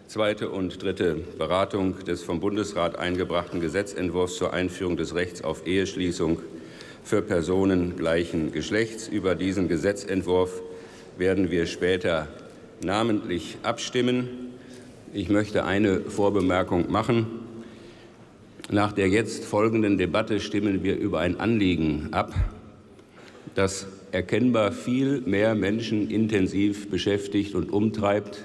zweite und dritte Beratung des vom Bundesrat eingebrachten Gesetzentwurfs zur Einführung des Rechts auf Eheschließung für Personen gleichen Geschlechts. Über diesen Gesetzentwurf werden wir später namentlich abstimmen. Ich möchte eine Vorbemerkung machen. Nach der jetzt folgenden Debatte stimmen wir über ein Anliegen ab, das erkennbar viel mehr Menschen intensiv beschäftigt und umtreibt,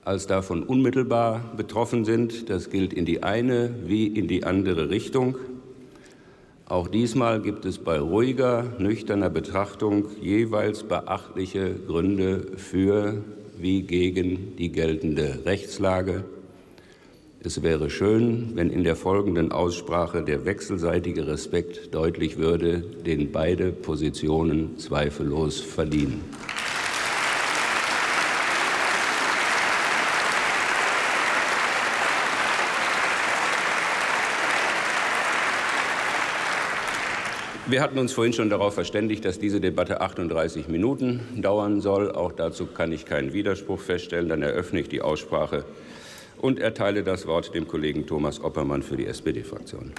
als davon unmittelbar betroffen sind. Das gilt in die eine wie in die andere Richtung. Auch diesmal gibt es bei ruhiger, nüchterner Betrachtung jeweils beachtliche Gründe für wie gegen die geltende Rechtslage. Es wäre schön, wenn in der folgenden Aussprache der wechselseitige Respekt deutlich würde, den beide Positionen zweifellos verdienen. Wir hatten uns vorhin schon darauf verständigt, dass diese Debatte 38 Minuten dauern soll. Auch dazu kann ich keinen Widerspruch feststellen. Dann eröffne ich die Aussprache und erteile das Wort dem Kollegen Thomas Oppermann für die SPD-Fraktion.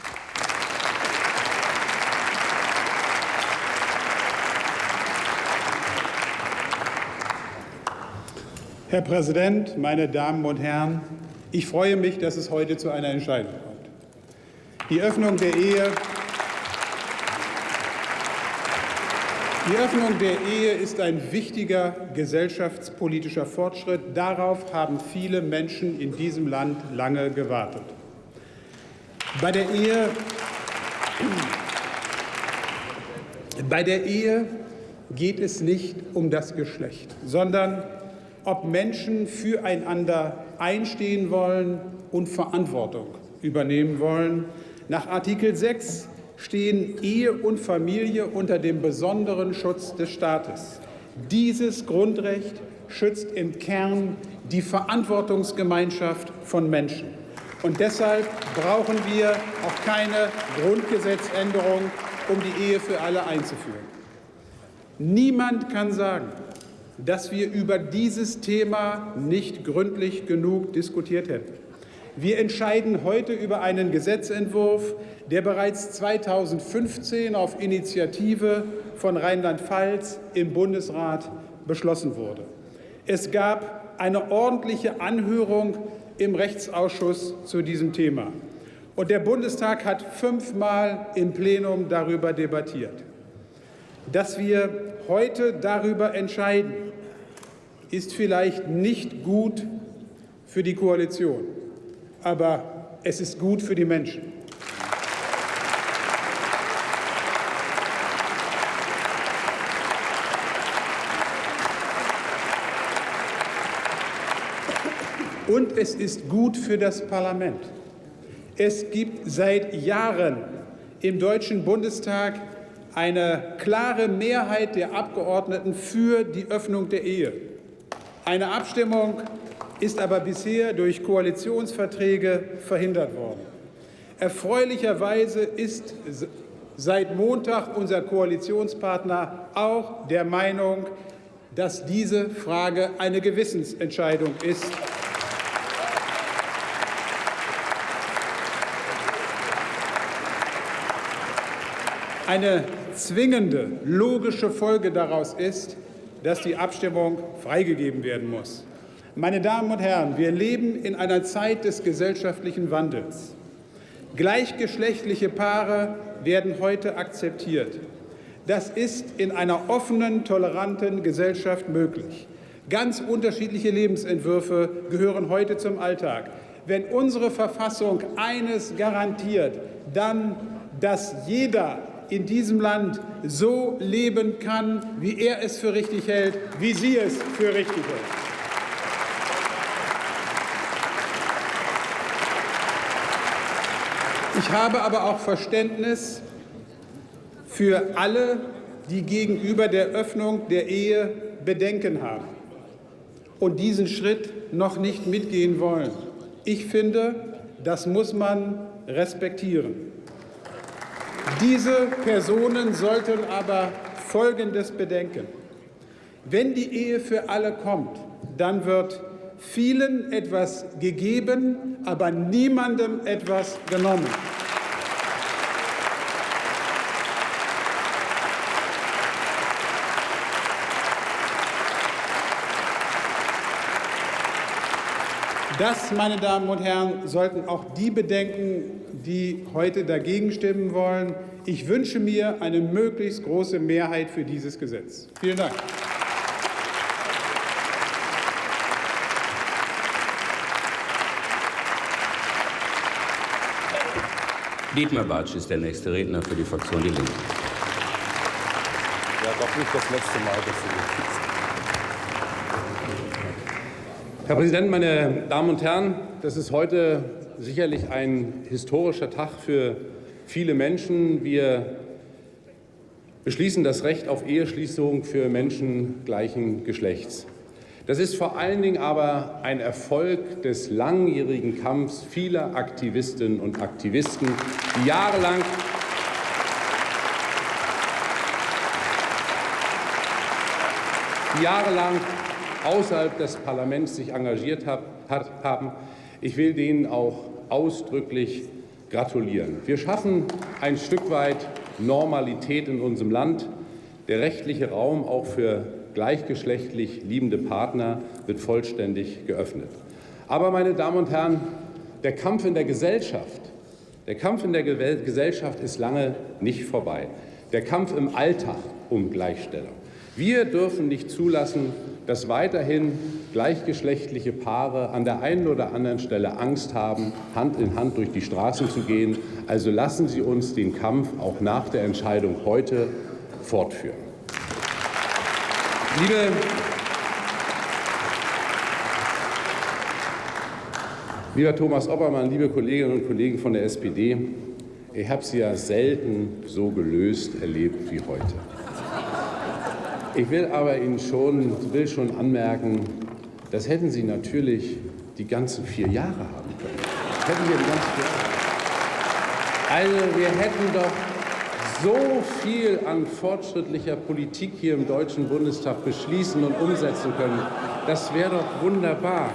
Herr Präsident, meine Damen und Herren! Ich freue mich, dass es heute zu einer Entscheidung kommt. Die Öffnung der Ehe ist ein wichtiger gesellschaftspolitischer Fortschritt. Darauf haben viele Menschen in diesem Land lange gewartet. Bei der Ehe geht es nicht um das Geschlecht, sondern ob Menschen füreinander einstehen wollen und Verantwortung übernehmen wollen. Nach Artikel 6 stehen Ehe und Familie unter dem besonderen Schutz des Staates. Dieses Grundrecht schützt im Kern die Verantwortungsgemeinschaft von Menschen. Und deshalb brauchen wir auch keine Grundgesetzänderung, um die Ehe für alle einzuführen. Niemand kann sagen, dass wir über dieses Thema nicht gründlich genug diskutiert hätten. Wir entscheiden heute über einen Gesetzentwurf, der bereits 2015 auf Initiative von Rheinland-Pfalz im Bundesrat beschlossen wurde. Es gab eine ordentliche Anhörung im Rechtsausschuss zu diesem Thema. Und der Bundestag hat 5-mal im Plenum darüber debattiert. Dass wir heute darüber entscheiden, ist vielleicht nicht gut für die Koalition, aber es ist gut für die Menschen. Und es ist gut für das Parlament. Es gibt seit Jahren im Deutschen Bundestag eine klare Mehrheit der Abgeordneten für die Öffnung der Ehe. Eine Abstimmung ist aber bisher durch Koalitionsverträge verhindert worden. Erfreulicherweise ist seit Montag unser Koalitionspartner auch der Meinung, dass diese Frage eine Gewissensentscheidung ist. Eine zwingende, logische Folge daraus ist, dass die Abstimmung freigegeben werden muss. Meine Damen und Herren, wir leben in einer Zeit des gesellschaftlichen Wandels. Gleichgeschlechtliche Paare werden heute akzeptiert. Das ist in einer offenen, toleranten Gesellschaft möglich. Ganz unterschiedliche Lebensentwürfe gehören heute zum Alltag. Wenn unsere Verfassung eines garantiert, dann, dass jeder in diesem Land so leben kann, wie er es für richtig hält, wie Sie es für richtig hält. Ich habe aber auch Verständnis für alle, die gegenüber der Öffnung der Ehe Bedenken haben und diesen Schritt noch nicht mitgehen wollen. Ich finde, das muss man respektieren. Diese Personen sollten aber Folgendes bedenken. Wenn die Ehe für alle kommt, dann wird vielen etwas gegeben, aber niemandem etwas genommen. Das, meine Damen und Herren, sollten auch die bedenken, die heute dagegen stimmen wollen. Ich wünsche mir eine möglichst große Mehrheit für dieses Gesetz. Vielen Dank. Dietmar Bartsch ist der nächste Redner für die Fraktion Die Linke. Ja, doch nicht das letzte Mal, dass Sie Herr Präsident, meine Damen und Herren! Das ist heute sicherlich ein historischer Tag für viele Menschen. Wir beschließen das Recht auf Eheschließung für Menschen gleichen Geschlechts. Das ist vor allen Dingen aber ein Erfolg des langjährigen Kampfs vieler Aktivistinnen und Aktivisten, die jahrelang außerhalb des Parlaments sich engagiert haben. Ich will denen auch ausdrücklich gratulieren. Wir schaffen ein Stück weit Normalität in unserem Land. Der rechtliche Raum auch für gleichgeschlechtlich liebende Partner wird vollständig geöffnet. Aber, meine Damen und Herren, der Kampf in der Gesellschaft ist lange nicht vorbei. Der Kampf im Alltag um Gleichstellung. Wir dürfen nicht zulassen, dass weiterhin gleichgeschlechtliche Paare an der einen oder anderen Stelle Angst haben, Hand in Hand durch die Straßen zu gehen. Also lassen Sie uns den Kampf auch nach der Entscheidung heute fortführen. Lieber Thomas Oppermann, liebe Kolleginnen und Kollegen von der SPD, ich habe Sie ja selten so gelöst erlebt wie heute. Ich will aber Ihnen schon anmerken, das hätten Sie natürlich die ganzen 4 Jahre haben können. Also wir hätten doch so viel an fortschrittlicher Politik hier im Deutschen Bundestag beschließen und umsetzen können. Das wäre doch wunderbar.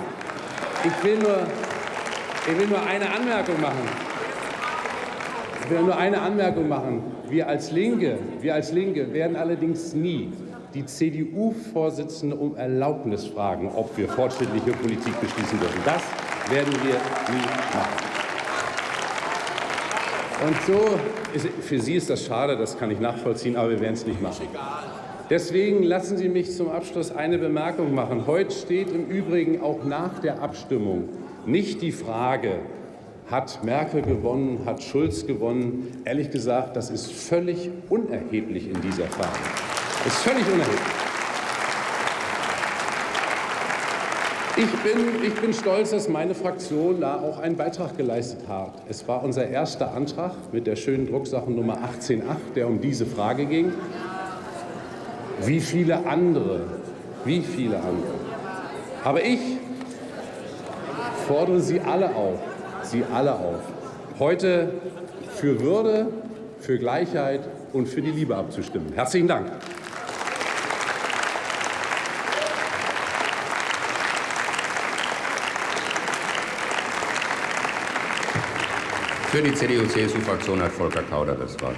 Ich will nur eine Anmerkung machen. Wir als Linke werden allerdings nie die CDU-Vorsitzende um Erlaubnis fragen, ob wir fortschrittliche Politik beschließen dürfen. Das werden wir nie machen. Und so, für Sie ist das schade, das kann ich nachvollziehen, aber wir werden es nicht machen. Deswegen lassen Sie mich zum Abschluss eine Bemerkung machen. Heute steht im Übrigen auch nach der Abstimmung nicht die Frage, hat Merkel gewonnen, hat Schulz gewonnen. Ehrlich gesagt, das ist völlig unerheblich in dieser Frage. Das ist völlig unerheblich. Ich bin stolz, dass meine Fraktion da auch einen Beitrag geleistet hat. Es war unser erster Antrag mit der schönen Drucksache Nummer 18.8, der um diese Frage ging. Wie viele andere. Aber ich fordere Sie alle auf, heute für Würde, für Gleichheit und für die Liebe abzustimmen. Herzlichen Dank. Für die CDU-CSU-Fraktion hat Volker Kauder das Wort.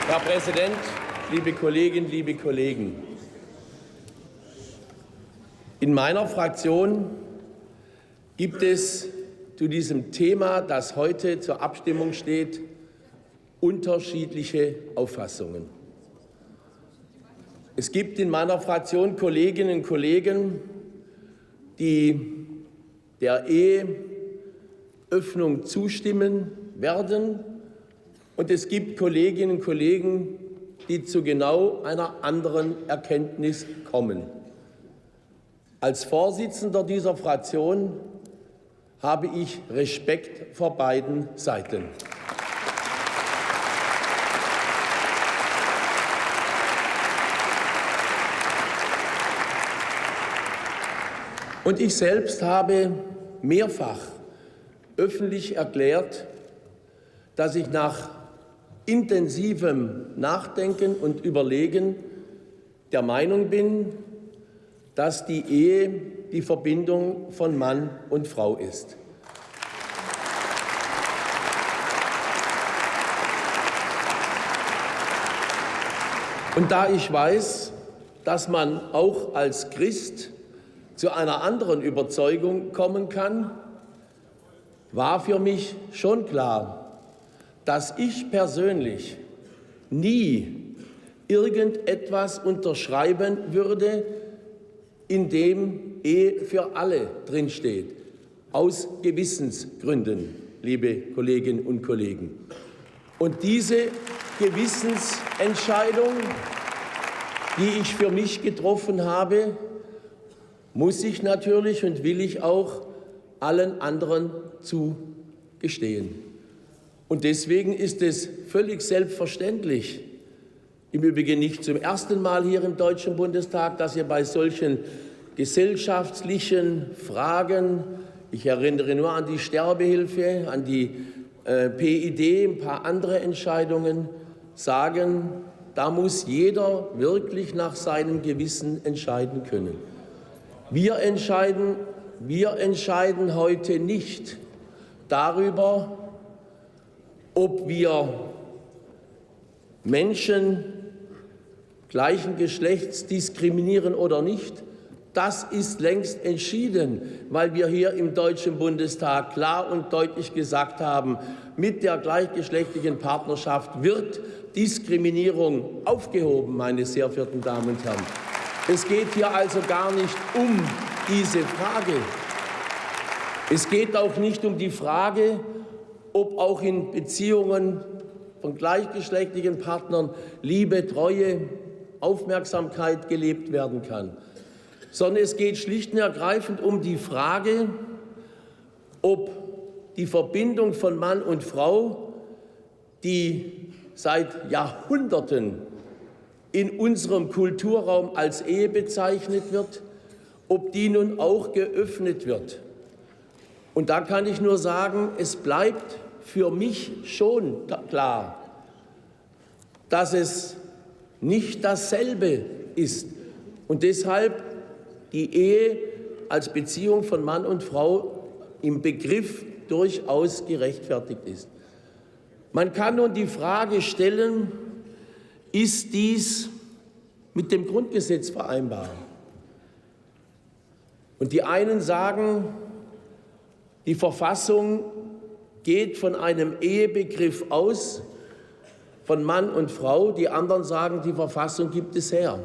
Herr Präsident, liebe Kolleginnen, liebe Kollegen! In meiner Fraktion gibt es zu diesem Thema, das heute zur Abstimmung steht, unterschiedliche Auffassungen. Es gibt in meiner Fraktion Kolleginnen und Kollegen, die der Eheöffnung zustimmen werden. Und es gibt Kolleginnen und Kollegen, die zu genau einer anderen Erkenntnis kommen. Als Vorsitzender dieser Fraktion habe ich Respekt vor beiden Seiten. Und ich selbst habe mehrfach öffentlich erklärt, dass ich nach intensivem Nachdenken und Überlegen der Meinung bin, dass die Ehe die Verbindung von Mann und Frau ist. Und da ich weiß, dass man auch als Christ zu einer anderen Überzeugung kommen kann, war für mich schon klar, dass ich persönlich nie irgendetwas unterschreiben würde, in dem Ehe für alle drinsteht, aus Gewissensgründen, liebe Kolleginnen und Kollegen. Und diese Gewissensentscheidung, die ich für mich getroffen habe, muss ich natürlich und will ich auch allen anderen zugestehen. Und deswegen ist es völlig selbstverständlich, im Übrigen nicht zum ersten Mal hier im Deutschen Bundestag, dass ihr bei solchen gesellschaftlichen Fragen, ich erinnere nur an die Sterbehilfe, an die PID, ein paar andere Entscheidungen, sagen, da muss jeder wirklich nach seinem Gewissen entscheiden können. Wir entscheiden heute nicht darüber, ob wir Menschen gleichen Geschlechts diskriminieren oder nicht. Das ist längst entschieden, weil wir hier im Deutschen Bundestag klar und deutlich gesagt haben, mit der gleichgeschlechtlichen Partnerschaft wird Diskriminierung aufgehoben, meine sehr verehrten Damen und Herren. Es geht hier also gar nicht um diese Frage. Es geht auch nicht um die Frage, ob auch in Beziehungen von gleichgeschlechtlichen Partnern Liebe, Treue, Aufmerksamkeit gelebt werden kann, sondern es geht schlicht und ergreifend um die Frage, ob die Verbindung von Mann und Frau, die seit Jahrhunderten in unserem Kulturraum als Ehe bezeichnet wird, ob die nun auch geöffnet wird. Und da kann ich nur sagen, es bleibt für mich schon klar, dass es nicht dasselbe ist und deshalb die Ehe als Beziehung von Mann und Frau im Begriff durchaus gerechtfertigt ist. Man kann nun die Frage stellen, ist dies mit dem Grundgesetz vereinbar? Und die einen sagen, die Verfassung geht von einem Ehebegriff aus, von Mann und Frau. Die anderen sagen, die Verfassung gibt es her.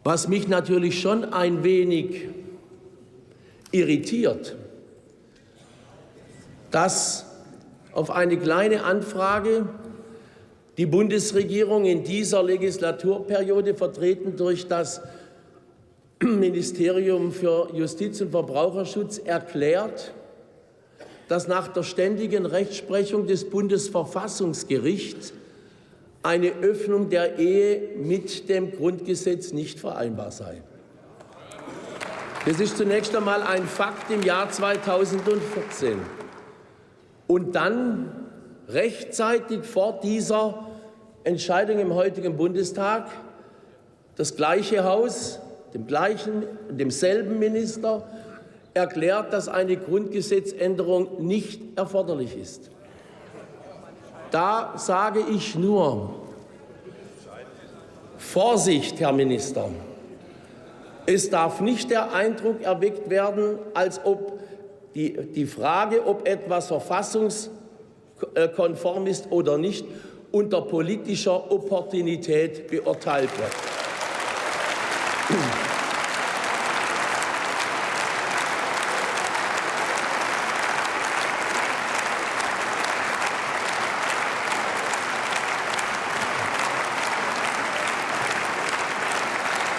Was mich natürlich schon ein wenig irritiert, dass auf eine kleine Anfrage die Bundesregierung in dieser Legislaturperiode, vertreten durch das Ministerium für Justiz und Verbraucherschutz, erklärt, dass nach der ständigen Rechtsprechung des Bundesverfassungsgerichts eine Öffnung der Ehe mit dem Grundgesetz nicht vereinbar sei. Das ist zunächst einmal ein Fakt im Jahr 2014. Und dann rechtzeitig vor dieser Entscheidung im heutigen Bundestag das gleiche Haus, demselben Minister, erklärt, dass eine Grundgesetzänderung nicht erforderlich ist. Da sage ich nur, Vorsicht, Herr Minister. Es darf nicht der Eindruck erweckt werden, als ob die Frage, ob etwas verfassungskonform ist oder nicht, unter politischer Opportunität beurteilt wird.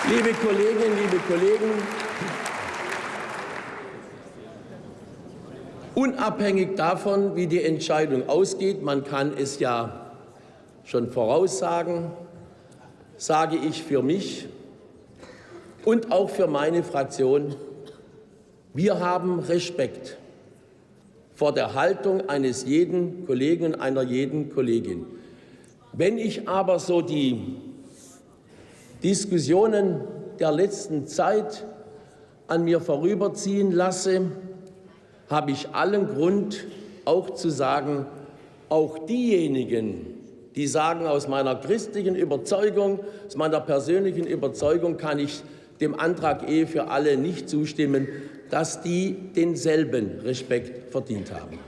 Liebe Kolleginnen, liebe Kollegen, unabhängig davon, wie die Entscheidung ausgeht, man kann es ja schon voraussagen, sage ich für mich und auch für meine Fraktion, wir haben Respekt vor der Haltung eines jeden Kollegen und einer jeden Kollegin. Wenn ich aber so die Diskussionen der letzten Zeit an mir vorüberziehen lasse, habe ich allen Grund, auch zu sagen, auch diejenigen, die sagen, aus meiner christlichen Überzeugung, aus meiner persönlichen Überzeugung kann ich dem Antrag Ehe für alle nicht zustimmen, dass die denselben Respekt verdient haben.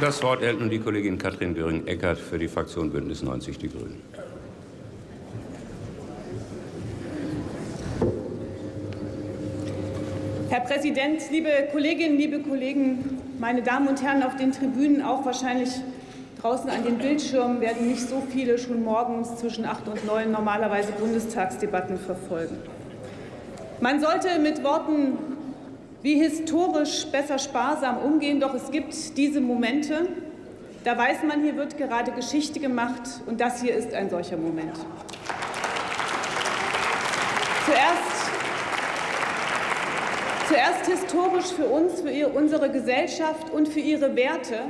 Das Wort erhält nun die Kollegin Katrin Göring-Eckardt für die Fraktion Bündnis 90 Die Grünen. Herr Präsident, liebe Kolleginnen, liebe Kollegen, meine Damen und Herren auf den Tribünen, auch wahrscheinlich draußen an den Bildschirmen werden nicht so viele schon morgens zwischen 8 und 9 normalerweise Bundestagsdebatten verfolgen. Man sollte mit Worten wie historisch besser sparsam umgehen, doch es gibt diese Zumomente, da weiß man, hier wird gerade Geschichte gemacht, und das hier ist ein solcher Moment. Zuerst historisch für uns, für unsere Gesellschaft und für ihre Werte,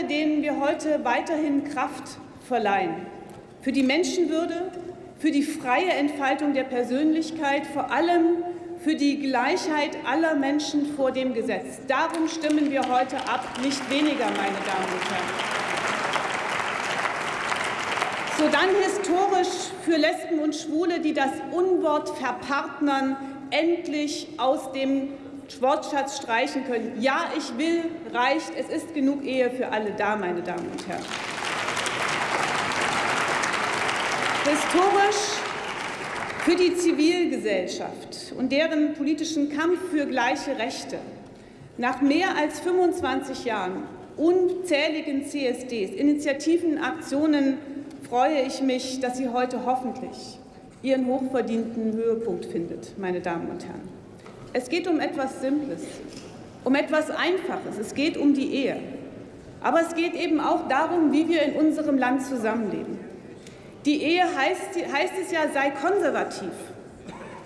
denen wir heute weiterhin Kraft verleihen, für die Menschenwürde, für die freie Entfaltung der Persönlichkeit, vor allem für die Gleichheit aller Menschen vor dem Gesetz. Darum stimmen wir heute ab, nicht weniger, meine Damen und Herren. Sodann historisch für Lesben und Schwule, die das Unwort verpartnern endlich aus dem Wortschatz streichen können. Ja, ich will, reicht, es ist genug Ehe für alle da, meine Damen und Herren. Historisch für die Zivilgesellschaft und deren politischen Kampf für gleiche Rechte. Nach mehr als 25 Jahren, unzähligen CSDs, Initiativen, Aktionen freue ich mich, dass sie heute hoffentlich ihren hochverdienten Höhepunkt findet, meine Damen und Herren. Es geht um etwas Simples, um etwas Einfaches. Es geht um die Ehe. Aber es geht eben auch darum, wie wir in unserem Land zusammenleben. Die Ehe heißt es ja, sei konservativ.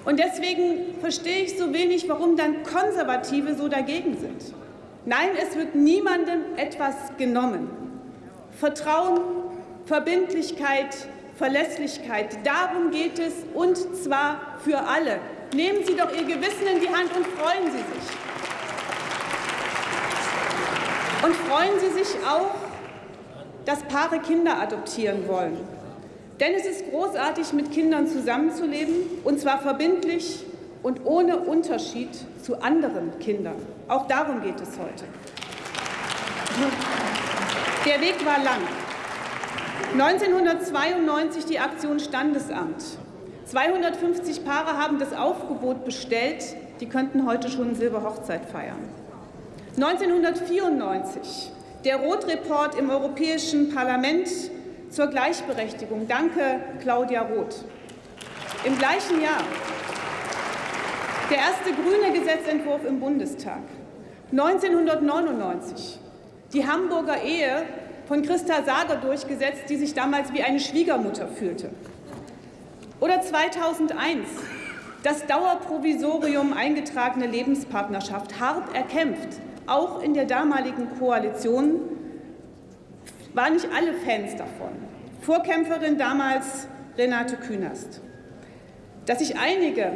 Und deswegen verstehe ich so wenig, warum dann Konservative so dagegen sind. Nein, es wird niemandem etwas genommen. Vertrauen, Verbindlichkeit, Verlässlichkeit, darum geht es, und zwar für alle. Nehmen Sie doch Ihr Gewissen in die Hand und freuen Sie sich. Und freuen Sie sich auch, dass Paare Kinder adoptieren wollen. Denn es ist großartig, mit Kindern zusammenzuleben, und zwar verbindlich und ohne Unterschied zu anderen Kindern. Auch darum geht es heute. Der Weg war lang. 1992 die Aktion Standesamt. 250 Paare haben das Aufgebot bestellt, die könnten heute schon Silberhochzeit feiern. 1994 der Roth-Report im Europäischen Parlament zur Gleichberechtigung. Danke, Claudia Roth. Im gleichen Jahr der erste grüne Gesetzentwurf im Bundestag. 1999 die Hamburger Ehe von Christa Sager durchgesetzt, die sich damals wie eine Schwiegermutter fühlte. Oder 2001 das Dauerprovisorium eingetragene Lebenspartnerschaft, hart erkämpft, auch in der damaligen Koalition, waren nicht alle Fans davon. Vorkämpferin damals Renate Künast. Dass sich einige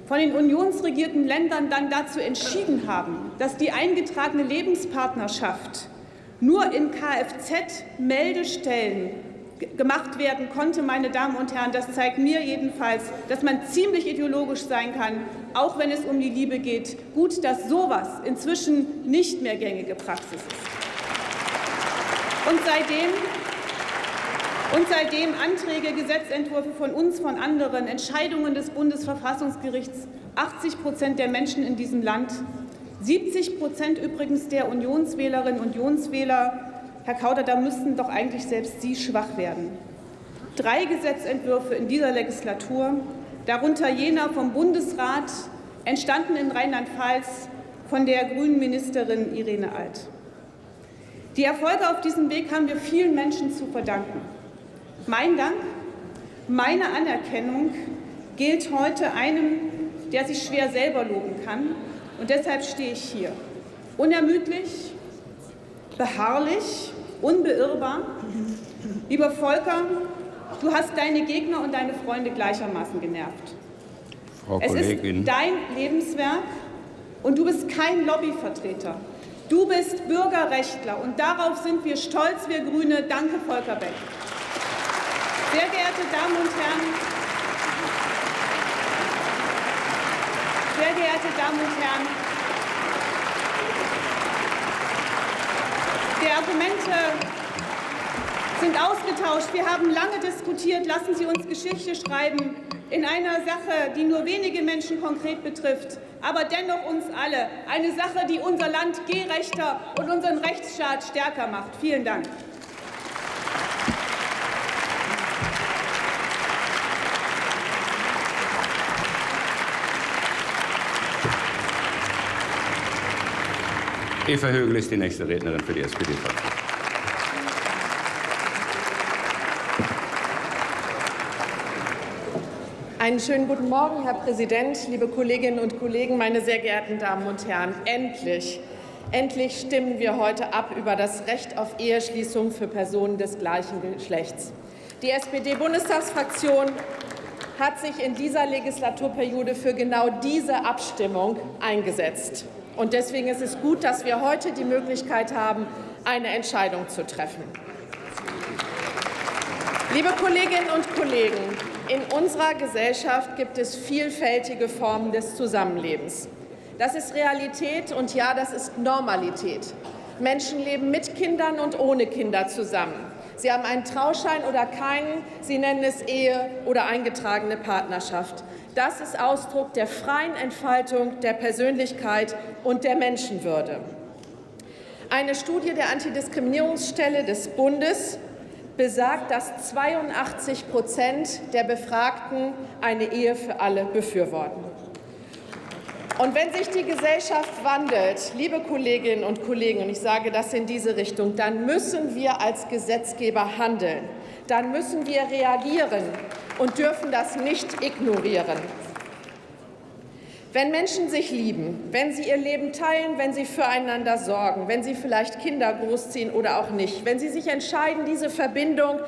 von den unionsregierten Ländern dann dazu entschieden haben, dass die eingetragene Lebenspartnerschaft nur in Kfz-Meldestellen gemacht werden konnte, meine Damen und Herren, das zeigt mir jedenfalls, dass man ziemlich ideologisch sein kann, auch wenn es um die Liebe geht. Gut, dass sowas inzwischen nicht mehr gängige Praxis ist. Und seitdem Anträge, Gesetzentwürfe von uns, von anderen, Entscheidungen des Bundesverfassungsgerichts, 80% der Menschen in diesem Land, 70% übrigens der Unionswählerinnen und Unionswähler. Herr Kauder, da müssten doch eigentlich selbst Sie schwach werden. 3 Gesetzentwürfe in dieser Legislatur, darunter jener vom Bundesrat, entstanden in Rheinland-Pfalz von der grünen Ministerin Irene Alt. Die Erfolge auf diesem Weg haben wir vielen Menschen zu verdanken. Mein Dank, meine Anerkennung gilt heute einem, der sich schwer selber loben kann. Und deshalb stehe ich hier. Unermüdlich, beharrlich, unbeirrbar. Lieber Volker, du hast deine Gegner und deine Freunde gleichermaßen genervt. Frau Es Kollegin. ist dein Lebenswerk und du bist kein Lobbyvertreter. Du bist Bürgerrechtler und darauf sind wir stolz, wir Grüne. Danke, Volker Beck. Sehr geehrte Damen und Herren, die Argumente sind ausgetauscht. Wir haben lange diskutiert. Lassen Sie uns Geschichte schreiben in einer Sache, die nur wenige Menschen konkret betrifft, aber dennoch uns alle. Eine Sache, die unser Land gerechter und unseren Rechtsstaat stärker macht. Vielen Dank. Eva Högel ist die nächste Rednerin für die SPD-Fraktion. Einen schönen guten Morgen, Herr Präsident, liebe Kolleginnen und Kollegen, meine sehr geehrten Damen und Herren. Endlich stimmen wir heute ab über das Recht auf Eheschließung für Personen des gleichen Geschlechts. Die SPD-Bundestagsfraktion hat sich in dieser Legislaturperiode für genau diese Abstimmung eingesetzt. Und deswegen ist es gut, dass wir heute die Möglichkeit haben, eine Entscheidung zu treffen. Liebe Kolleginnen und Kollegen, in unserer Gesellschaft gibt es vielfältige Formen des Zusammenlebens. Das ist Realität und ja, das ist Normalität. Menschen leben mit Kindern und ohne Kinder zusammen. Sie haben einen Trauschein oder keinen, sie nennen es Ehe oder eingetragene Partnerschaft. Das ist Ausdruck der freien Entfaltung der Persönlichkeit und der Menschenwürde. Eine Studie der Antidiskriminierungsstelle des Bundes besagt, dass 82% der Befragten eine Ehe für alle befürworten. Und wenn sich die Gesellschaft wandelt, liebe Kolleginnen und Kollegen, und ich sage das in diese Richtung, dann müssen wir als Gesetzgeber handeln. Dann müssen wir reagieren und dürfen das nicht ignorieren. Wenn Menschen sich lieben, wenn sie ihr Leben teilen, wenn sie füreinander sorgen, wenn sie vielleicht Kinder großziehen oder auch nicht, wenn sie sich entscheiden, diese Verbindung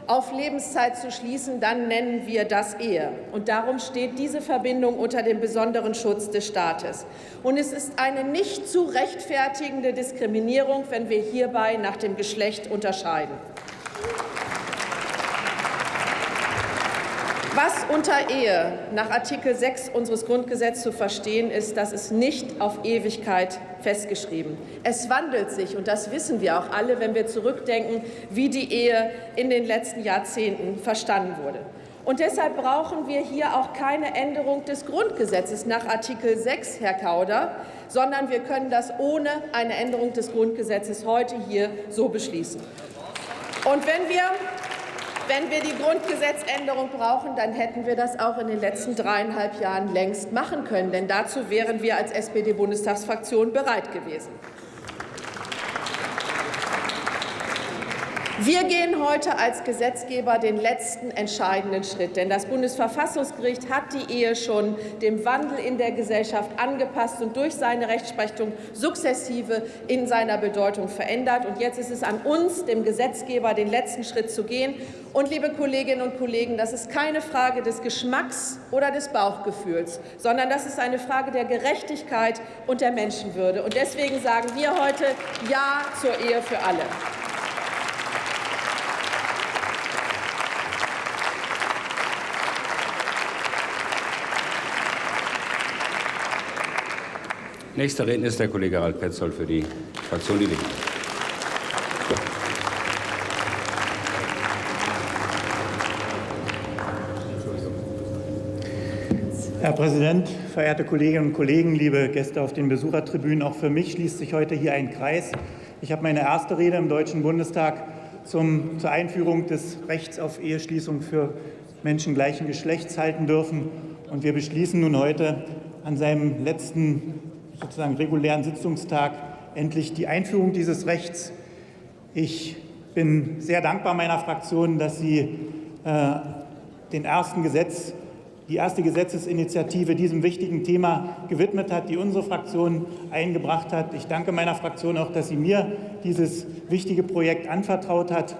auf Lebenszeit zu schließen, dann nennen wir das Ehe. Und darum steht diese Verbindung unter dem besonderen Schutz des Staates. Und es ist eine nicht zu rechtfertigende Diskriminierung, wenn wir hierbei nach dem Geschlecht unterscheiden. Was unter Ehe nach Artikel 6 unseres Grundgesetzes zu verstehen ist, das ist nicht auf Ewigkeit festgeschrieben. Es wandelt sich, und das wissen wir auch alle, wenn wir zurückdenken, wie die Ehe in den letzten Jahrzehnten verstanden wurde. Und deshalb brauchen wir hier auch keine Änderung des Grundgesetzes nach Artikel 6, Herr Kauder, sondern wir können das ohne eine Änderung des Grundgesetzes heute hier so beschließen. Und wenn wir die Grundgesetzänderung brauchen, dann hätten wir das auch in den letzten 3,5 Jahren längst machen können. Denn dazu wären wir als SPD-Bundestagsfraktion bereit gewesen. Wir gehen heute als Gesetzgeber den letzten entscheidenden Schritt. Denn das Bundesverfassungsgericht hat die Ehe schon dem Wandel in der Gesellschaft angepasst und durch seine Rechtsprechung sukzessive in seiner Bedeutung verändert. Und jetzt ist es an uns, dem Gesetzgeber, den letzten Schritt zu gehen. Und, liebe Kolleginnen und Kollegen, das ist keine Frage des Geschmacks oder des Bauchgefühls, sondern das ist eine Frage der Gerechtigkeit und der Menschenwürde. Und deswegen sagen wir heute Ja zur Ehe für alle. Nächster Redner ist der Kollege Ralf Petzold für die Fraktion Die Linke. Herr Präsident, verehrte Kolleginnen und Kollegen, liebe Gäste auf den Besuchertribünen, auch für mich schließt sich heute hier ein Kreis. Ich habe meine erste Rede im Deutschen Bundestag zur Einführung des Rechts auf Eheschließung für Menschen gleichen Geschlechts halten dürfen. Und wir beschließen nun heute an seinem letzten sozusagen regulären Sitzungstag endlich die Einführung dieses Rechts. Ich bin sehr dankbar meiner Fraktion, dass sie die erste Gesetzesinitiative diesem wichtigen Thema gewidmet hat, die unsere Fraktion eingebracht hat. Ich danke meiner Fraktion auch, dass sie mir dieses wichtige Projekt anvertraut hat.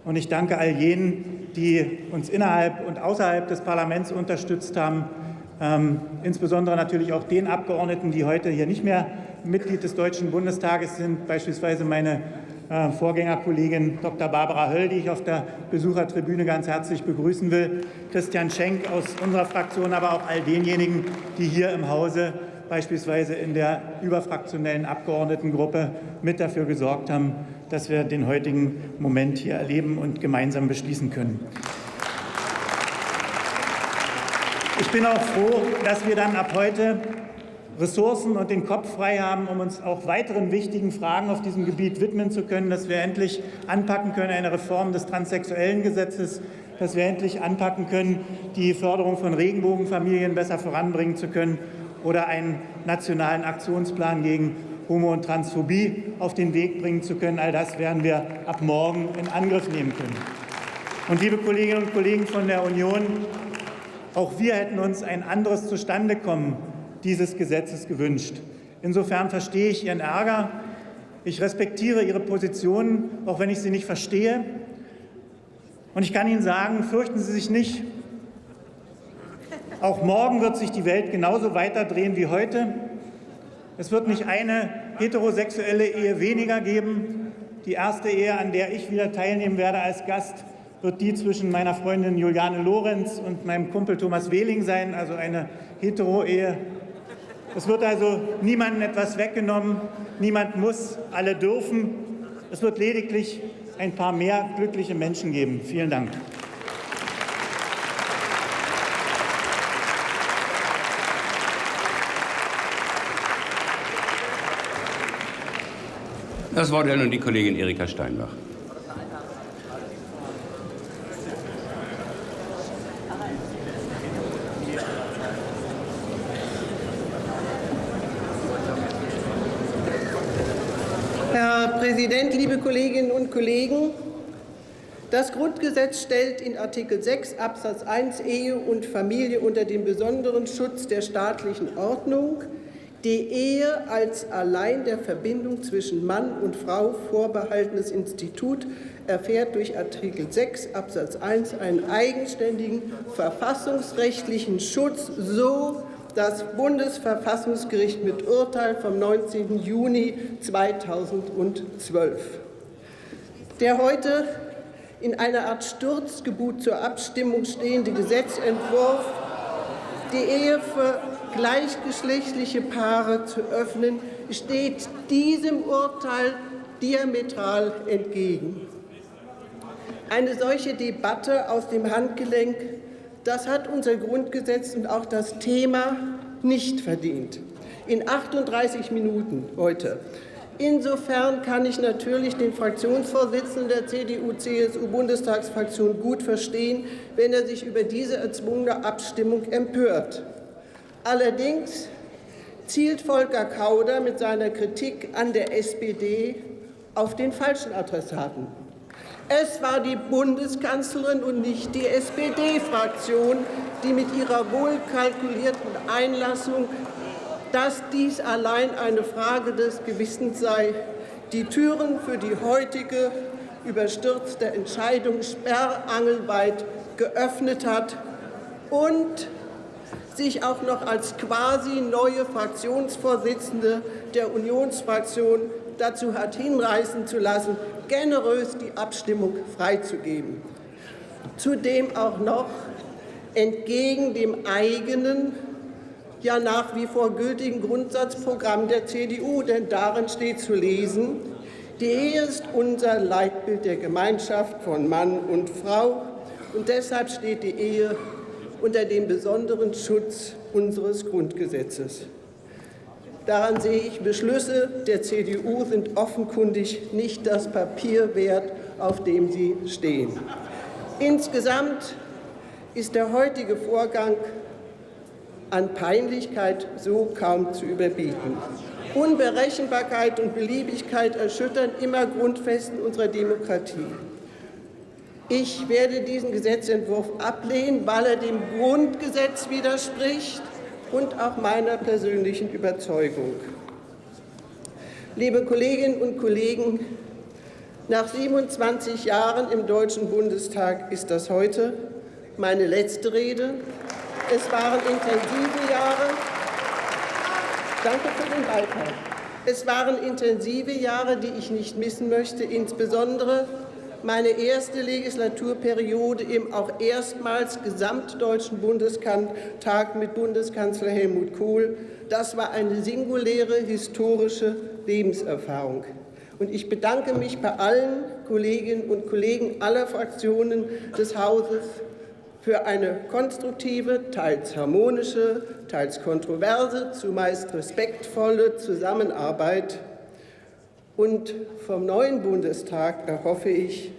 Und ich danke all jenen, die uns innerhalb und außerhalb des Parlaments unterstützt haben, insbesondere natürlich auch den Abgeordneten, die heute hier nicht mehr Mitglied des Deutschen Bundestages sind, beispielsweise meine Vorgängerkollegin Dr. Barbara Höll, die ich auf der Besuchertribüne ganz herzlich begrüßen will, Christian Schenk aus unserer Fraktion, aber auch all denjenigen, die hier im Hause beispielsweise in der überfraktionellen Abgeordnetengruppe mit dafür gesorgt haben, dass wir den heutigen Moment hier erleben und gemeinsam beschließen können. Ich bin auch froh, dass wir dann ab heute Ressourcen und den Kopf frei haben, um uns auch weiteren wichtigen Fragen auf diesem Gebiet widmen zu können, dass wir endlich anpacken können, eine Reform des transsexuellen Gesetzes, dass wir endlich anpacken können, die Förderung von Regenbogenfamilien besser voranbringen zu können oder einen nationalen Aktionsplan gegen Homo- und Transphobie auf den Weg bringen zu können. All das werden wir ab morgen in Angriff nehmen können. Und liebe Kolleginnen und Kollegen von der Union, auch wir hätten uns ein anderes Zustandekommen dieses Gesetzes gewünscht. Insofern verstehe ich Ihren Ärger. Ich respektiere Ihre Position, auch wenn ich sie nicht verstehe. Und ich kann Ihnen sagen, fürchten Sie sich nicht. Auch morgen wird sich die Welt genauso weiterdrehen wie heute. Es wird nicht eine heterosexuelle Ehe weniger geben. Die erste Ehe, an der ich wieder teilnehmen werde als Gast, wird die zwischen meiner Freundin Juliane Lorenz und meinem Kumpel Thomas Wehling sein, also eine Hetero-Ehe. Es wird also niemandem etwas weggenommen, niemand muss, alle dürfen. Es wird lediglich ein paar mehr glückliche Menschen geben. Vielen Dank. Das Wort hat nun die Kollegin Erika Steinbach. Herr Präsident, liebe Kolleginnen und Kollegen! Das Grundgesetz stellt in Artikel 6 Absatz 1 Ehe und Familie unter dem besonderen Schutz der staatlichen Ordnung. Die Ehe als allein der Verbindung zwischen Mann und Frau vorbehaltenes Institut erfährt durch Artikel 6 Absatz 1 einen eigenständigen verfassungsrechtlichen Schutz, so das Bundesverfassungsgericht mit Urteil vom 19. Juni 2012. Der heute in einer Art Sturzgebut zur Abstimmung stehende Gesetzentwurf, die Ehe für gleichgeschlechtliche Paare zu öffnen, steht diesem Urteil diametral entgegen. Eine solche Debatte aus dem Handgelenk, das hat unser Grundgesetz und auch das Thema nicht verdient. In 38 Minuten heute. Insofern kann ich natürlich den Fraktionsvorsitzenden der CDU-CSU-Bundestagsfraktion gut verstehen, wenn er sich über diese erzwungene Abstimmung empört. Allerdings zielt Volker Kauder mit seiner Kritik an der SPD auf den falschen Adressaten. Es war die Bundeskanzlerin und nicht die SPD-Fraktion, die mit ihrer wohlkalkulierten Einlassung, dass dies allein eine Frage des Gewissens sei, die Türen für die heutige überstürzte Entscheidung sperrangelweit geöffnet hat und sich auch noch als quasi neue Fraktionsvorsitzende der Unionsfraktion dazu hat hinreißen zu lassen, generös die Abstimmung freizugeben. Zudem auch noch entgegen dem eigenen, ja nach wie vor gültigen Grundsatzprogramm der CDU, denn darin steht zu lesen, die Ehe ist unser Leitbild der Gemeinschaft von Mann und Frau und deshalb steht die Ehe unter dem besonderen Schutz unseres Grundgesetzes. Daran sehe ich, Beschlüsse der CDU sind offenkundig nicht das Papier wert, auf dem sie stehen. Insgesamt ist der heutige Vorgang an Peinlichkeit so kaum zu überbieten. Unberechenbarkeit und Beliebigkeit erschüttern immer Grundfesten unserer Demokratie. Ich werde diesen Gesetzentwurf ablehnen, weil er dem Grundgesetz widerspricht und auch meiner persönlichen Überzeugung. Liebe Kolleginnen und Kollegen, nach 27 Jahren im Deutschen Bundestag ist das heute meine letzte Rede. Es waren intensive Jahre. Danke für den Beifall. Es waren intensive Jahre, die ich nicht missen möchte, insbesondere meine erste Legislaturperiode im auch erstmals gesamtdeutschen Bundestag mit Bundeskanzler Helmut Kohl. Das war eine singuläre historische Lebenserfahrung. Und ich bedanke mich bei allen Kolleginnen und Kollegen aller Fraktionen des Hauses für eine konstruktive, teils harmonische, teils kontroverse, zumeist respektvolle Zusammenarbeit. Und vom neuen Bundestag erhoffe ich,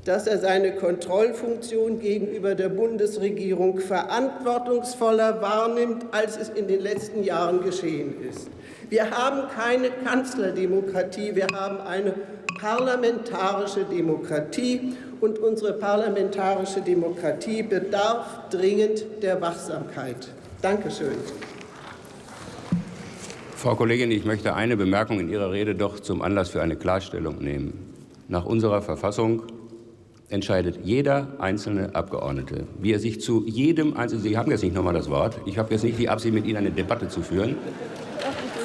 dass er seine Kontrollfunktion gegenüber der Bundesregierung verantwortungsvoller wahrnimmt, als es in den letzten Jahren geschehen ist. Wir haben keine Kanzlerdemokratie, wir haben eine parlamentarische Demokratie. Und unsere parlamentarische Demokratie bedarf dringend der Wachsamkeit. Dankeschön. Frau Kollegin, ich möchte eine Bemerkung in Ihrer Rede doch zum Anlass für eine Klarstellung nehmen. Nach unserer Verfassung entscheidet jeder einzelne Abgeordnete, wie er sich zu jedem einzelnen, Sie haben jetzt nicht nochmal das Wort, ich habe jetzt nicht die Absicht, mit Ihnen eine Debatte zu führen,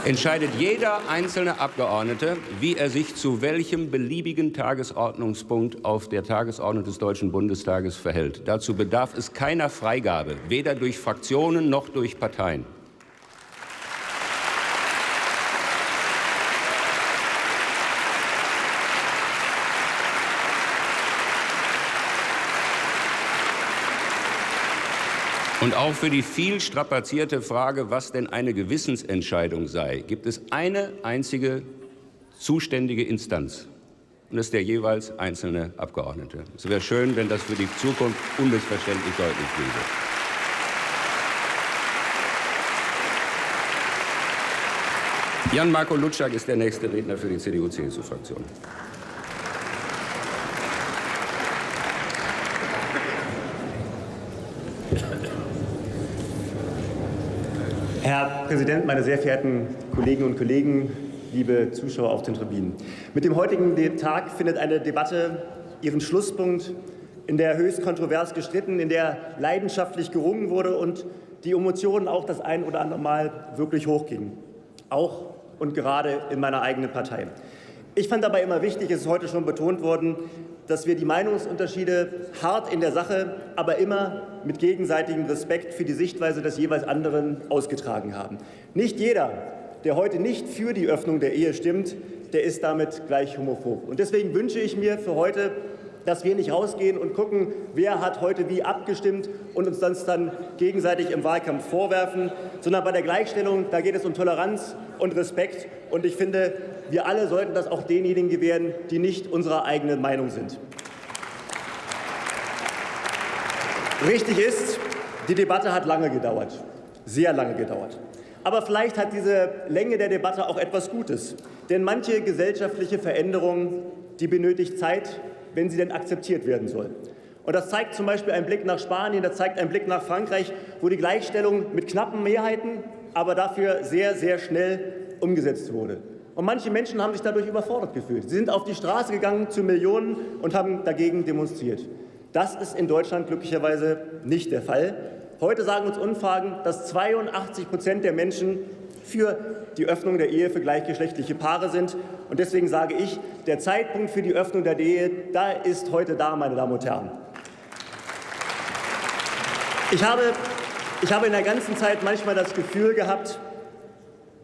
entscheidet jeder einzelne Abgeordnete, wie er sich zu welchem beliebigen Tagesordnungspunkt auf der Tagesordnung des Deutschen Bundestages verhält. Dazu bedarf es keiner Freigabe, weder durch Fraktionen noch durch Parteien. Und auch für die viel strapazierte Frage, was denn eine Gewissensentscheidung sei, gibt es eine einzige zuständige Instanz. Und das ist der jeweils einzelne Abgeordnete. Es wäre schön, wenn das für die Zukunft unmissverständlich deutlich bliebe. Jan-Marco Lutschak ist der nächste Redner für die CDU-CSU-Fraktion. Herr Präsident, meine sehr verehrten Kolleginnen und Kollegen, liebe Zuschauer auf den Tribünen! Mit dem heutigen Tag findet eine Debatte ihren Schlusspunkt, in der höchst kontrovers gestritten, in der leidenschaftlich gerungen wurde und die Emotionen auch das ein oder andere Mal wirklich hochgingen. Auch und gerade in meiner eigenen Partei. Ich fand dabei immer wichtig, es ist heute schon betont worden, dass wir die Meinungsunterschiede hart in der Sache, aber immer mit gegenseitigem Respekt für die Sichtweise des jeweils anderen ausgetragen haben. Nicht jeder, der heute nicht für die Öffnung der Ehe stimmt, der ist damit gleich homophob. Und deswegen wünsche ich mir für heute, dass wir nicht rausgehen und gucken, wer hat heute wie abgestimmt und uns das dann gegenseitig im Wahlkampf vorwerfen, sondern bei der Gleichstellung, da geht es um Toleranz und Respekt. Und ich finde, wir alle sollten das auch denjenigen gewähren, die nicht unserer eigenen Meinung sind. Richtig ist, die Debatte hat lange gedauert, sehr lange gedauert. Aber vielleicht hat diese Länge der Debatte auch etwas Gutes. Denn manche gesellschaftliche Veränderung, die benötigt Zeit, wenn sie denn akzeptiert werden soll. Und das zeigt zum Beispiel ein Blick nach Spanien, das zeigt ein Blick nach Frankreich, wo die Gleichstellung mit knappen Mehrheiten, aber dafür sehr, sehr schnell umgesetzt wurde. Und manche Menschen haben sich dadurch überfordert gefühlt. Sie sind auf die Straße gegangen zu Millionen und haben dagegen demonstriert. Das ist in Deutschland glücklicherweise nicht der Fall. Heute sagen uns Umfragen, dass 82% der Menschen für die Öffnung der Ehe für gleichgeschlechtliche Paare sind. Und deswegen sage ich, der Zeitpunkt für die Öffnung der Ehe, da ist heute da, meine Damen und Herren. Ich habe in der ganzen Zeit manchmal das Gefühl gehabt,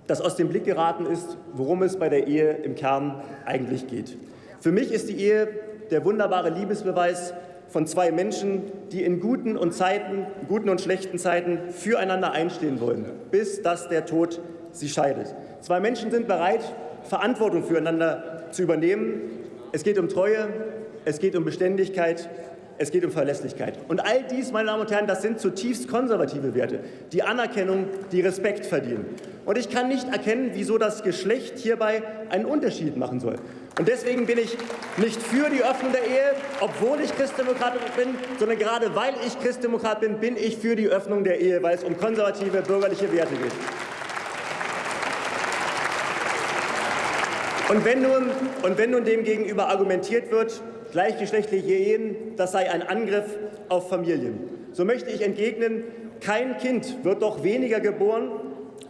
dass aus dem Blick geraten ist, worum es bei der Ehe im Kern eigentlich geht. Für mich ist die Ehe der wunderbare Liebesbeweis von zwei Menschen, die in guten und schlechten Zeiten füreinander einstehen wollen, bis dass der Tod sie scheidet. Zwei Menschen sind bereit, Verantwortung füreinander zu übernehmen. Es geht um Treue, es geht um Beständigkeit, es geht um Verlässlichkeit. Und all dies, meine Damen und Herren, das sind zutiefst konservative Werte, die Anerkennung, die Respekt verdienen. Und ich kann nicht erkennen, wieso das Geschlecht hierbei einen Unterschied machen soll. Und deswegen bin ich nicht für die Öffnung der Ehe, obwohl ich Christdemokrat bin, sondern gerade weil ich Christdemokrat bin, bin ich für die Öffnung der Ehe, weil es um konservative bürgerliche Werte geht. Und wenn nun dem gegenüber argumentiert wird, gleichgeschlechtliche Ehen, das sei ein Angriff auf Familien, so möchte ich entgegnen, kein Kind wird doch weniger geboren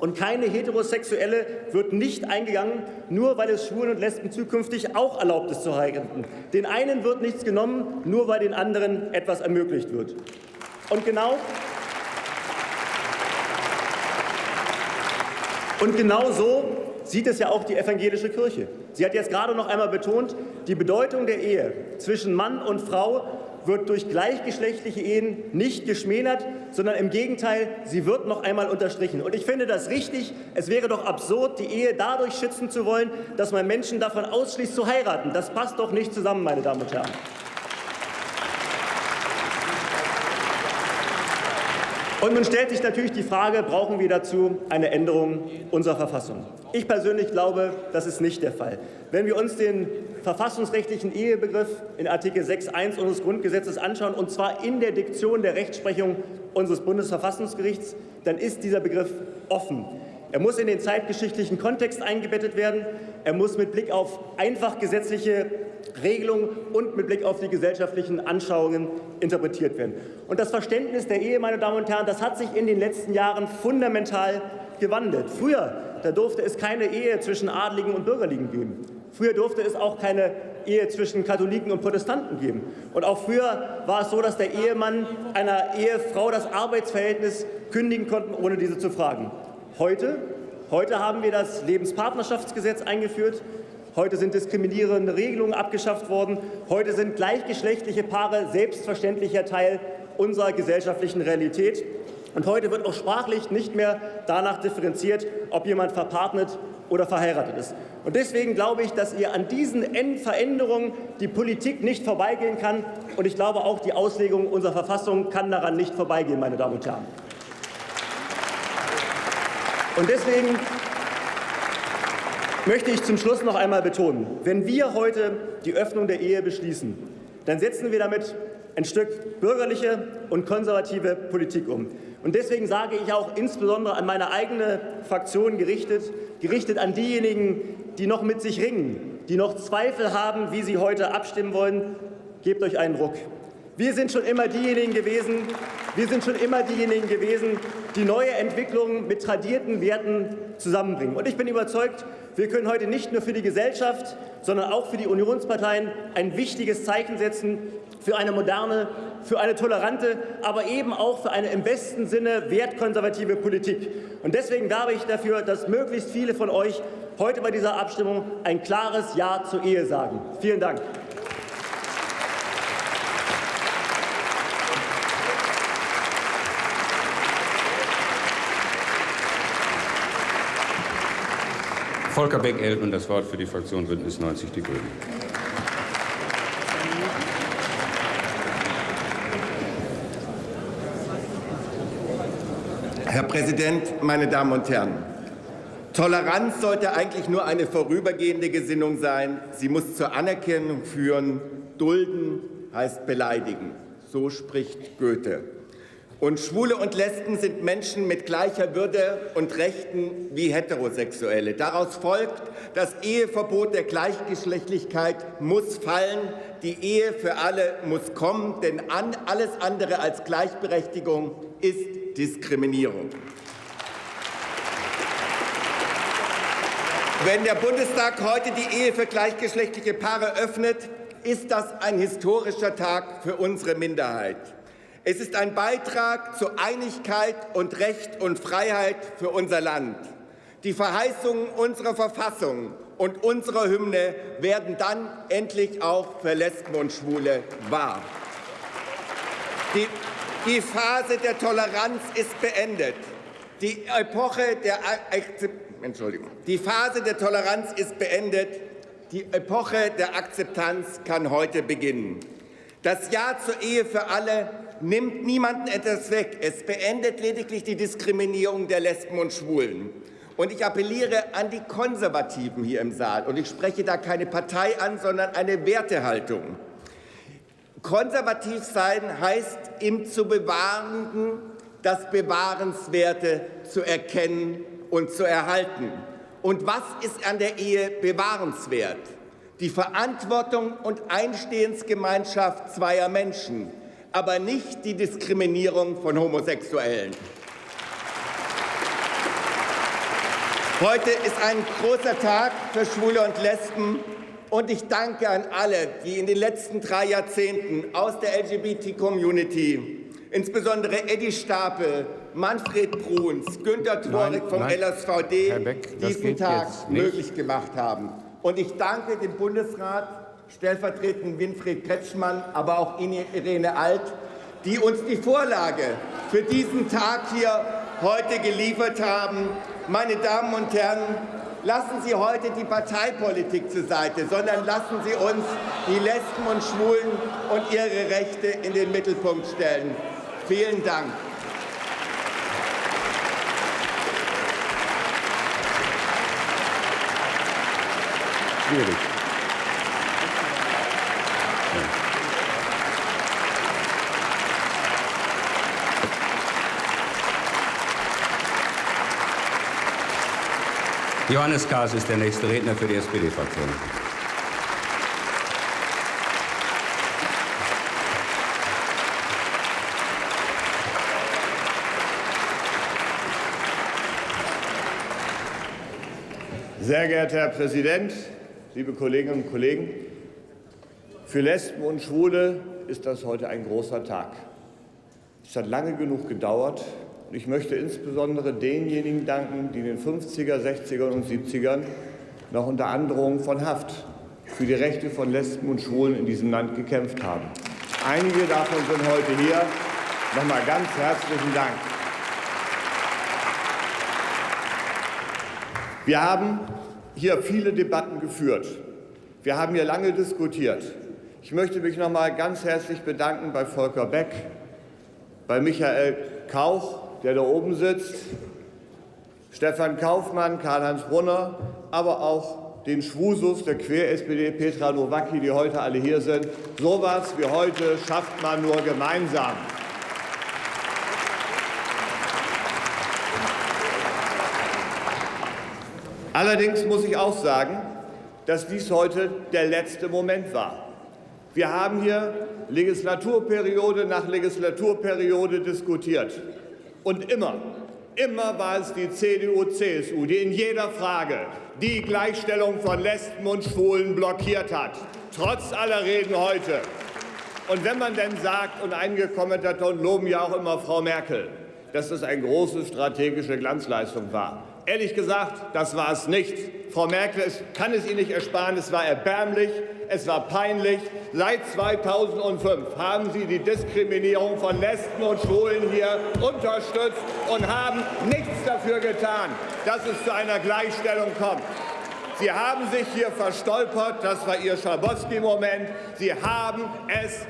und keine Heterosexuelle wird nicht eingegangen, nur weil es Schwulen und Lesben zukünftig auch erlaubt ist zu heiraten. Den einen wird nichts genommen, nur weil den anderen etwas ermöglicht wird. Und genau so sieht es ja auch die evangelische Kirche. Sie hat jetzt gerade noch einmal betont, die Bedeutung der Ehe zwischen Mann und Frau wird durch gleichgeschlechtliche Ehen nicht geschmälert, sondern im Gegenteil, sie wird noch einmal unterstrichen. Und ich finde das richtig. Es wäre doch absurd, die Ehe dadurch schützen zu wollen, dass man Menschen davon ausschließt, zu heiraten. Das passt doch nicht zusammen, meine Damen und Herren. Und nun stellt sich natürlich die Frage, brauchen wir dazu eine Änderung unserer Verfassung? Ich persönlich glaube, das ist nicht der Fall. Wenn wir uns den verfassungsrechtlichen Ehebegriff in Artikel 6.1 unseres Grundgesetzes anschauen, und zwar in der Diktion der Rechtsprechung unseres Bundesverfassungsgerichts, dann ist dieser Begriff offen. Er muss in den zeitgeschichtlichen Kontext eingebettet werden. Er muss mit Blick auf einfach gesetzliche Regelungen und mit Blick auf die gesellschaftlichen Anschauungen interpretiert werden. Und das Verständnis der Ehe, meine Damen und Herren, das hat sich in den letzten Jahren fundamental gewandelt. Früher, da durfte es keine Ehe zwischen Adligen und Bürgerlichen geben. Früher durfte es auch keine Ehe zwischen Katholiken und Protestanten geben. Und auch früher war es so, dass der Ehemann einer Ehefrau das Arbeitsverhältnis kündigen konnte, ohne diese zu fragen. Heute haben wir das Lebenspartnerschaftsgesetz eingeführt. Heute sind diskriminierende Regelungen abgeschafft worden. Heute sind gleichgeschlechtliche Paare selbstverständlicher Teil unserer gesellschaftlichen Realität. Und heute wird auch sprachlich nicht mehr danach differenziert, ob jemand verpartnet oder verheiratet ist. Und deswegen glaube ich, dass an diesen Veränderungen die Politik nicht vorbeigehen kann. Und ich glaube, auch die Auslegung unserer Verfassung kann daran nicht vorbeigehen, meine Damen und Herren. Und deswegen möchte ich zum Schluss noch einmal betonen, wenn wir heute die Öffnung der Ehe beschließen, dann setzen wir damit ein Stück bürgerliche und konservative Politik um. Und deswegen sage ich auch insbesondere an meine eigene Fraktion gerichtet an diejenigen, die noch mit sich ringen, die noch Zweifel haben, wie sie heute abstimmen wollen, gebt euch einen Ruck. Wir sind schon immer diejenigen gewesen, die neue Entwicklungen mit tradierten Werten zusammenbringen. Und ich bin überzeugt, wir können heute nicht nur für die Gesellschaft, sondern auch für die Unionsparteien ein wichtiges Zeichen setzen für eine moderne, für eine tolerante, aber eben auch für eine im besten Sinne wertkonservative Politik. Und deswegen werbe ich dafür, dass möglichst viele von euch heute bei dieser Abstimmung ein klares Ja zur Ehe sagen. Vielen Dank. Volker Beck erhält nun das Wort für die Fraktion Bündnis 90 Die Grünen. Herr Präsident, meine Damen und Herren! Toleranz sollte eigentlich nur eine vorübergehende Gesinnung sein. Sie muss zur Anerkennung führen. Dulden heißt beleidigen. So spricht Goethe. Und Schwule und Lesben sind Menschen mit gleicher Würde und Rechten wie Heterosexuelle. Daraus folgt, das Eheverbot der Gleichgeschlechtlichkeit muss fallen. Die Ehe für alle muss kommen, denn alles andere als Gleichberechtigung ist Diskriminierung. Wenn der Bundestag heute die Ehe für gleichgeschlechtliche Paare öffnet, ist das ein historischer Tag für unsere Minderheit. Es ist ein Beitrag zur Einigkeit und Recht und Freiheit für unser Land. Die Verheißungen unserer Verfassung und unserer Hymne werden dann endlich auch für Lesben und Schwule wahr. Die Phase der Toleranz ist beendet. Die Phase der Toleranz ist beendet. Die Epoche der Akzeptanz kann heute beginnen. Das Ja zur Ehe für alle nimmt niemandem etwas weg. Es beendet lediglich die Diskriminierung der Lesben und Schwulen. Und ich appelliere an die Konservativen hier im Saal. Und ich spreche da keine Partei an, sondern eine Wertehaltung. Konservativ sein heißt, im zu Bewahrenden das Bewahrenswerte zu erkennen und zu erhalten. Und was ist an der Ehe bewahrenswert? Die Verantwortung und Einstehensgemeinschaft zweier Menschen, aber nicht die Diskriminierung von Homosexuellen. Heute ist ein großer Tag für Schwule und Lesben und ich danke an alle, die in den letzten 3 Jahrzehnten aus der LGBT-Community, insbesondere Eddie Stapel, Manfred Bruns, Günter Tworik vom LSVD, diesen Tag möglich gemacht haben. Und ich danke dem Bundesrat, stellvertretend Winfried Kretschmann, aber auch Irene Alt, die uns die Vorlage für diesen Tag hier heute geliefert haben. Meine Damen und Herren, lassen Sie heute die Parteipolitik zur Seite, sondern lassen Sie uns die Lesben und Schwulen und ihre Rechte in den Mittelpunkt stellen. Vielen Dank. Schwierig. Johannes Kahrs ist der nächste Redner für die SPD-Fraktion. Sehr geehrter Herr Präsident, liebe Kolleginnen und Kollegen! Für Lesben und Schwule ist das heute ein großer Tag. Es hat lange genug gedauert. Und ich möchte insbesondere denjenigen danken, die in den 50er, 60er und 70ern noch unter Androhung von Haft für die Rechte von Lesben und Schwulen in diesem Land gekämpft haben. Einige davon sind heute hier. Nochmal ganz herzlichen Dank. Wir haben hier viele Debatten geführt. Wir haben hier lange diskutiert. Ich möchte mich nochmal ganz herzlich bedanken bei Volker Beck, bei Michael Kauch, der da oben sitzt, Stefan Kaufmann, Karl-Heinz Brunner, aber auch den Schwusus der Quer-SPD, Petra Nowacki, die heute alle hier sind. So etwas wie heute schafft man nur gemeinsam. Allerdings muss ich auch sagen, dass dies heute der letzte Moment war. Wir haben hier Legislaturperiode nach Legislaturperiode diskutiert. Und immer war es die CDU, CSU, die in jeder Frage die Gleichstellung von Lesben und Schwulen blockiert hat, trotz aller Reden heute. Und wenn man denn sagt, und einige Kommentatoren loben ja auch immer Frau Merkel, dass das eine große strategische Glanzleistung war. Ehrlich gesagt, das war es nicht. Frau Merkel kann es Ihnen nicht ersparen, es war erbärmlich, es war peinlich. Seit 2005 haben Sie die Diskriminierung von Lesben und Schwulen hier unterstützt und haben nichts dafür getan, dass es zu einer Gleichstellung kommt. Sie haben sich hier verstolpert, das war Ihr Schabowski-Moment. Sie haben es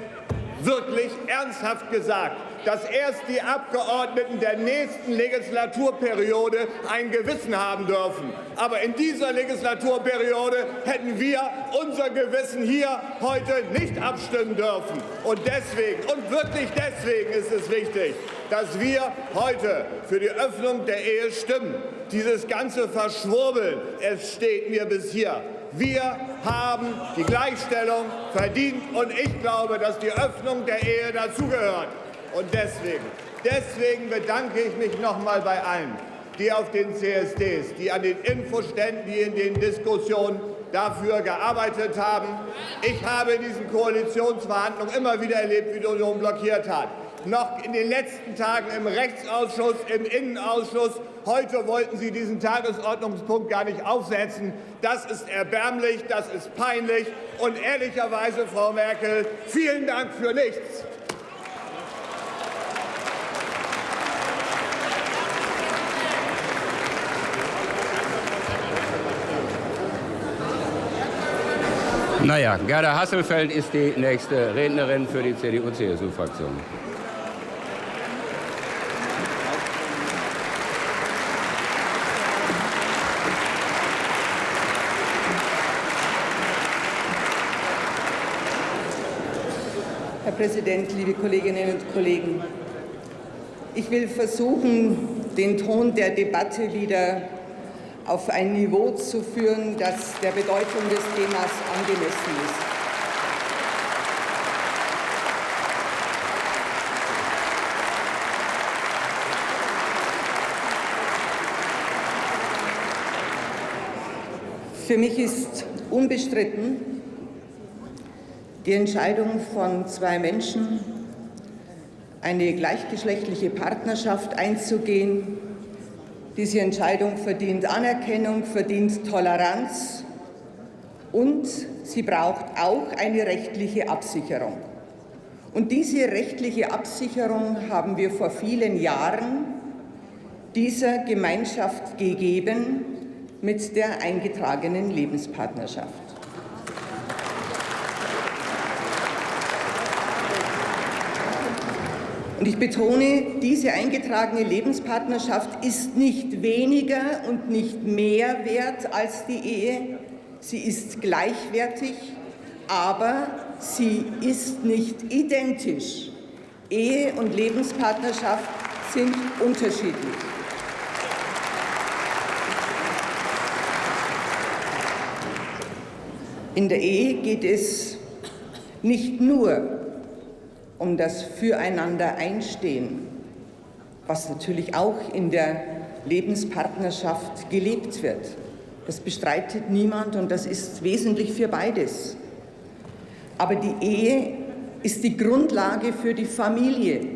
wirklich ernsthaft gesagt, dass erst die Abgeordneten der nächsten Legislaturperiode ein Gewissen haben dürfen. Aber in dieser Legislaturperiode hätten wir unser Gewissen hier heute nicht abstimmen dürfen. Und deswegen, und wirklich deswegen ist es wichtig, dass wir heute für die Öffnung der Ehe stimmen. Dieses ganze Verschwurbeln, es steht mir bis hier. Wir haben die Gleichstellung verdient und ich glaube, dass die Öffnung der Ehe dazugehört. Und deswegen bedanke ich mich noch mal bei allen, die auf den CSDs, die an den Infoständen, die in den Diskussionen dafür gearbeitet haben. Ich habe in diesen Koalitionsverhandlungen immer wieder erlebt, wie die Union blockiert hat. Noch in den letzten Tagen im Rechtsausschuss, im Innenausschuss. Heute wollten Sie diesen Tagesordnungspunkt gar nicht aufsetzen. Das ist erbärmlich, das ist peinlich. Und ehrlicherweise, Frau Merkel, vielen Dank für nichts. Naja, Gerda Hasselfeld ist die nächste Rednerin für die CDU-CSU-Fraktion. Herr Präsident, liebe Kolleginnen und Kollegen! Ich will versuchen, den Ton der Debatte wieder auf ein Niveau zu führen, das der Bedeutung des Themas angemessen ist. Für mich ist unbestritten, die Entscheidung von zwei Menschen, eine gleichgeschlechtliche Partnerschaft einzugehen, diese Entscheidung verdient Anerkennung, verdient Toleranz und sie braucht auch eine rechtliche Absicherung. Und diese rechtliche Absicherung haben wir vor vielen Jahren dieser Gemeinschaft gegeben mit der eingetragenen Lebenspartnerschaft. Und ich betone, diese eingetragene Lebenspartnerschaft ist nicht weniger und nicht mehr wert als die Ehe. Sie ist gleichwertig, aber sie ist nicht identisch. Ehe und Lebenspartnerschaft sind unterschiedlich. In der Ehe geht es nicht nur um das Füreinander-Einstehen, was natürlich auch in der Lebenspartnerschaft gelebt wird. Das bestreitet niemand und das ist wesentlich für beides. Aber die Ehe ist die Grundlage für die Familie.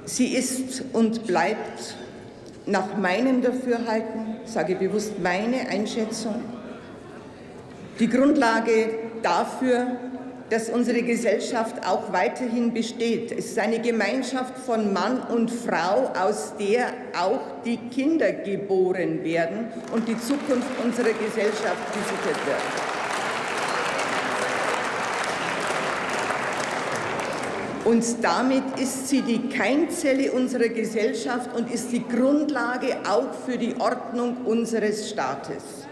Sie ist und bleibt nach meinem Dafürhalten, sage bewusst meine Einschätzung, die Grundlage dafür, dass unsere Gesellschaft auch weiterhin besteht. Es ist eine Gemeinschaft von Mann und Frau, aus der auch die Kinder geboren werden und die Zukunft unserer Gesellschaft gesichert wird. Und damit ist sie die Keimzelle unserer Gesellschaft und ist die Grundlage auch für die Ordnung unseres Staates.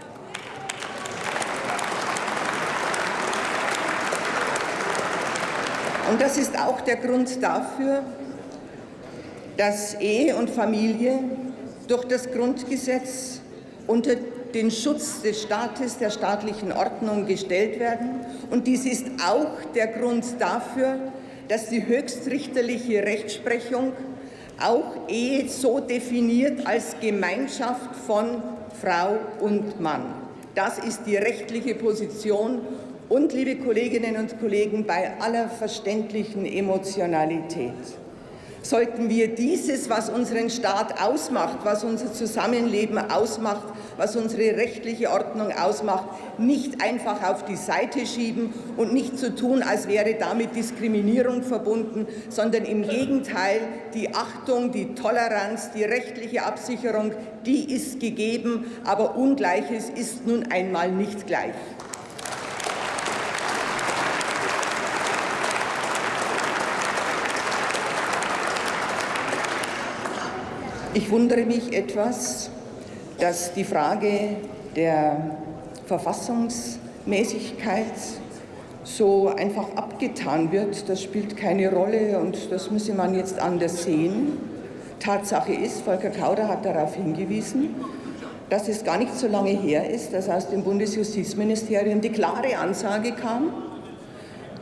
Und das ist auch der Grund dafür, dass Ehe und Familie durch das Grundgesetz unter den Schutz des Staates, der staatlichen Ordnung gestellt werden. Und dies ist auch der Grund dafür, dass die höchstrichterliche Rechtsprechung auch Ehe so definiert als Gemeinschaft von Frau und Mann. Das ist die rechtliche Position. Und, liebe Kolleginnen und Kollegen, bei aller verständlichen Emotionalität sollten wir dieses, was unseren Staat ausmacht, was unser Zusammenleben ausmacht, was unsere rechtliche Ordnung ausmacht, nicht einfach auf die Seite schieben und nicht so tun, als wäre damit Diskriminierung verbunden, sondern im Gegenteil, die Achtung, die Toleranz, die rechtliche Absicherung, die ist gegeben, aber Ungleiches ist nun einmal nicht gleich. Ich wundere mich etwas, dass die Frage der Verfassungsmäßigkeit so einfach abgetan wird. Das spielt keine Rolle und das müsse man jetzt anders sehen. Tatsache ist, Volker Kauder hat darauf hingewiesen, dass es gar nicht so lange her ist, dass aus dem Bundesjustizministerium die klare Ansage kam,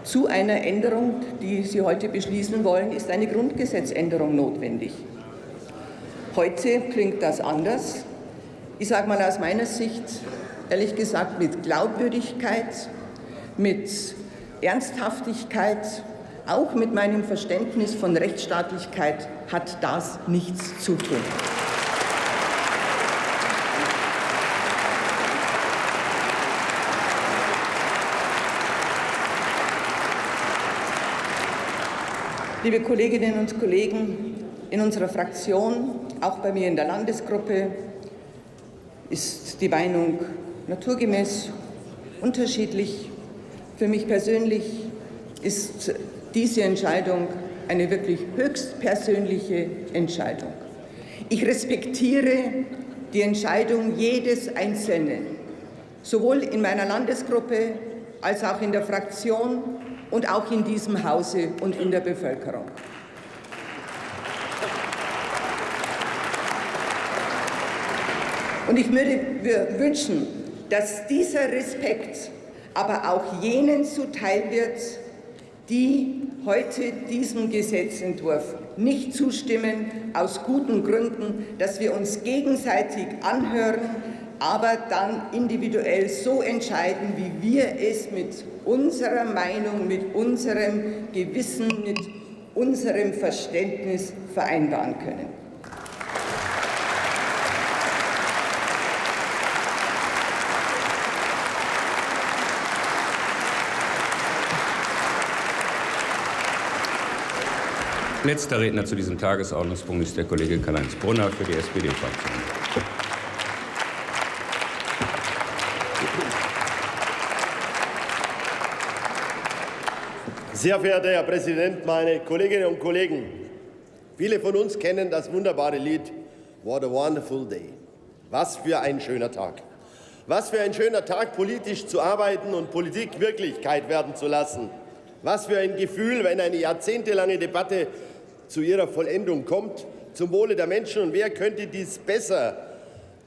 zu einer Änderung, die Sie heute beschließen wollen, ist eine Grundgesetzänderung notwendig. Heute klingt das anders. Ich sage mal aus meiner Sicht, ehrlich gesagt, mit Glaubwürdigkeit, mit Ernsthaftigkeit, auch mit meinem Verständnis von Rechtsstaatlichkeit hat das nichts zu tun. Liebe Kolleginnen und Kollegen, in unserer Fraktion, auch bei mir in der Landesgruppe, ist die Meinung naturgemäß unterschiedlich. Für mich persönlich ist diese Entscheidung eine wirklich höchst persönliche Entscheidung. Ich respektiere die Entscheidung jedes Einzelnen, sowohl in meiner Landesgruppe als auch in der Fraktion und auch in diesem Hause und in der Bevölkerung. Und ich würde mir wünschen, dass dieser Respekt aber auch jenen zuteil wird, die heute diesem Gesetzentwurf nicht zustimmen, aus guten Gründen, dass wir uns gegenseitig anhören, aber dann individuell so entscheiden, wie wir es mit unserer Meinung, mit unserem Gewissen, mit unserem Verständnis vereinbaren können. Letzter Redner zu diesem Tagesordnungspunkt ist der Kollege Karl-Heinz Brunner für die SPD-Fraktion. Sehr verehrter Herr Präsident, meine Kolleginnen und Kollegen! Viele von uns kennen das wunderbare Lied What a Wonderful Day. Was für ein schöner Tag. Was für ein schöner Tag, politisch zu arbeiten und Politik Wirklichkeit werden zu lassen. Was für ein Gefühl, wenn eine jahrzehntelange Debatte zu ihrer Vollendung kommt, zum Wohle der Menschen. Und wer könnte dies besser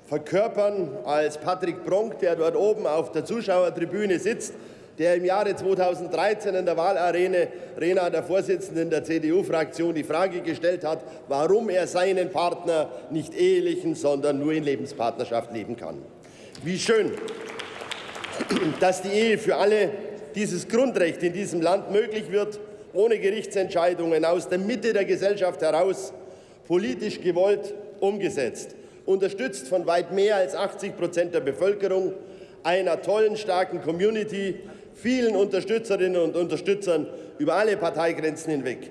verkörpern als Patrick Pronk, der dort oben auf der Zuschauertribüne sitzt, der im Jahre 2013 in der Wahlarena der Vorsitzenden der CDU-Fraktion die Frage gestellt hat, warum er seinen Partner nicht ehelichen, sondern nur in Lebenspartnerschaft leben kann. Wie schön, dass die Ehe für alle, dieses Grundrecht in diesem Land möglich wird, ohne Gerichtsentscheidungen, aus der Mitte der Gesellschaft heraus, politisch gewollt umgesetzt, unterstützt von weit mehr als 80% der Bevölkerung, einer tollen, starken Community, vielen Unterstützerinnen und Unterstützern über alle Parteigrenzen hinweg.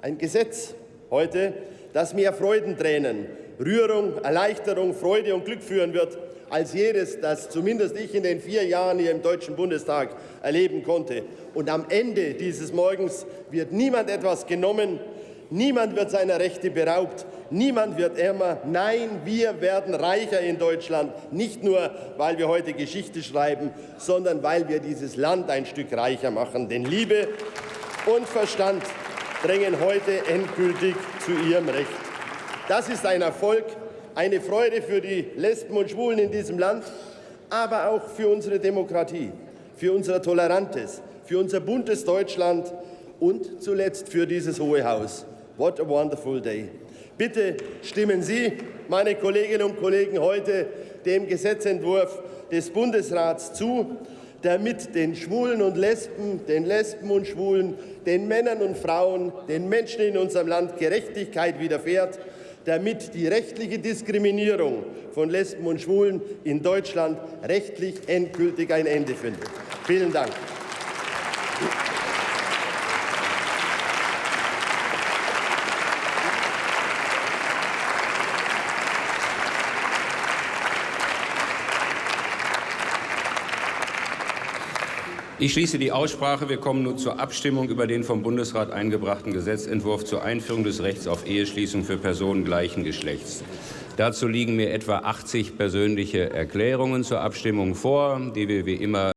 Ein Gesetz heute, das mehr Freudentränen, Rührung, Erleichterung, Freude und Glück führen wird, als jedes, das zumindest ich in den 4 Jahren hier im Deutschen Bundestag erleben konnte. Und am Ende dieses Morgens wird niemand etwas genommen, niemand wird seiner Rechte beraubt, niemand wird ärmer. Nein, wir werden reicher in Deutschland, nicht nur, weil wir heute Geschichte schreiben, sondern weil wir dieses Land ein Stück reicher machen. Denn Liebe und Verstand drängen heute endgültig zu ihrem Recht. Das ist ein Erfolg, eine Freude für die Lesben und Schwulen in diesem Land, aber auch für unsere Demokratie, für unser tolerantes, für unser buntes Deutschland und zuletzt für dieses Hohe Haus. What a wonderful day. Bitte stimmen Sie, meine Kolleginnen und Kollegen, heute dem Gesetzentwurf des Bundesrats zu, damit den Schwulen und Lesben, den Lesben und Schwulen, den Männern und Frauen, den Menschen in unserem Land Gerechtigkeit widerfährt, damit die rechtliche Diskriminierung von Lesben und Schwulen in Deutschland rechtlich endgültig ein Ende findet. Vielen Dank. Ich schließe die Aussprache. Wir kommen nun zur Abstimmung über den vom Bundesrat eingebrachten Gesetzentwurf zur Einführung des Rechts auf Eheschließung für Personen gleichen Geschlechts. Dazu liegen mir etwa 80 persönliche Erklärungen zur Abstimmung vor, die wir wie immer